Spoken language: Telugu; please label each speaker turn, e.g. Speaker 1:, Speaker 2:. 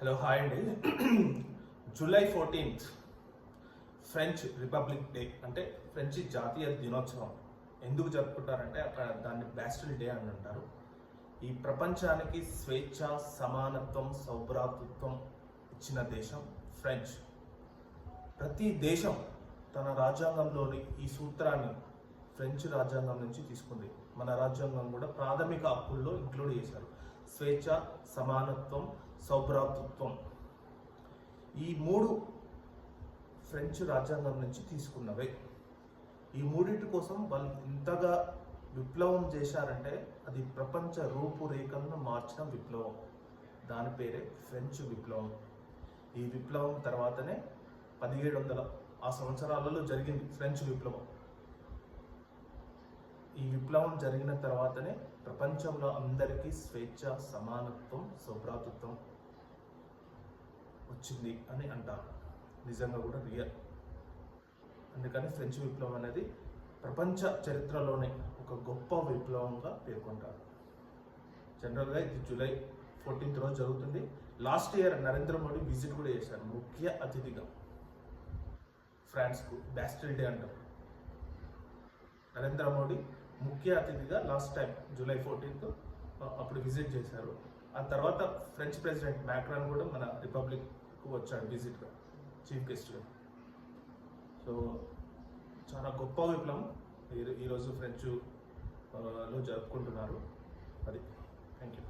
Speaker 1: హలో హాయ్ అండి. July 14th French republic day, అంటే ఫ్రెంచ్ జాతీయ దినోత్సవం. ఎందుకు జరుపుకుంటారంటే అక్కడ దాన్ని బ్యాస్టిల్ డే అని అంటారు. ఈ ప్రపంచానికి స్వేచ్ఛ, సమానత్వం, సౌభ్రాతృత్వం ఇచ్చిన దేశం ఫ్రెంచ్. ప్రతి దేశం తన రాజ్యాంగంలోని ఈ సూత్రాన్ని ఫ్రెంచ్ రాజ్యాంగం నుంచి తీసుకుంది. మన రాజ్యాంగం కూడా ప్రాథమిక హక్కుల్లో ఇంక్లూడ్ చేశారు. స్వేచ్ఛ, సమానత్వం, సౌభ్రాతృత్వం, ఈ మూడు ఫ్రెంచ్ రాజ్యాంగం నుంచి తీసుకున్నవే. ఈ మూడింటి కోసం వాళ్ళు ఇంతగా విప్లవం చేశారంటే అది ప్రపంచ రూపురేఖలను మార్చిన విప్లవం. దాని పేరే ఫ్రెంచ్ విప్లవం. ఈ విప్లవం తర్వాతనే 1700 ఆ సంవత్సరాలలో జరిగింది ఫ్రెంచ్ విప్లవం. ఈ విప్లవం జరిగిన తర్వాతనే ప్రపంచంలో అందరికీ స్వేచ్ఛ, సమానత్వం, సౌభ్రాతృత్వం వచ్చింది అని అంటారు. నిజంగా కూడా రియల్. అందుకని ఫ్రెంచ్ విప్లవం అనేది ప్రపంచ చరిత్రలోనే ఒక గొప్ప విప్లవంగా పేర్కొంటారు. జనరల్గా ఇది జూలై 14th రోజు జరుగుతుంది. Last year Narendra Modi visit కూడా చేశారు ముఖ్య అతిథిగా ఫ్రాన్స్కు. బ్యాస్టిల్ డే అంటారు. నరేంద్ర మోడీ ముఖ్య అతిథిగా లాస్ట్ టైం జూలై 14th అప్పుడు విజిట్ చేశారు. ఆ తర్వాత ఫ్రెంచ్ ప్రెసిడెంట్ మ్యాక్రాన్ కూడా మన రిపబ్లిక్కు వచ్చాడు విజిట్గా, చీఫ్ గెస్ట్గా. సో చాలా గొప్ప విప్లవం ఈరోజు ఫ్రెంచ్లో జరుపుకుంటున్నారు. అది. Thank you.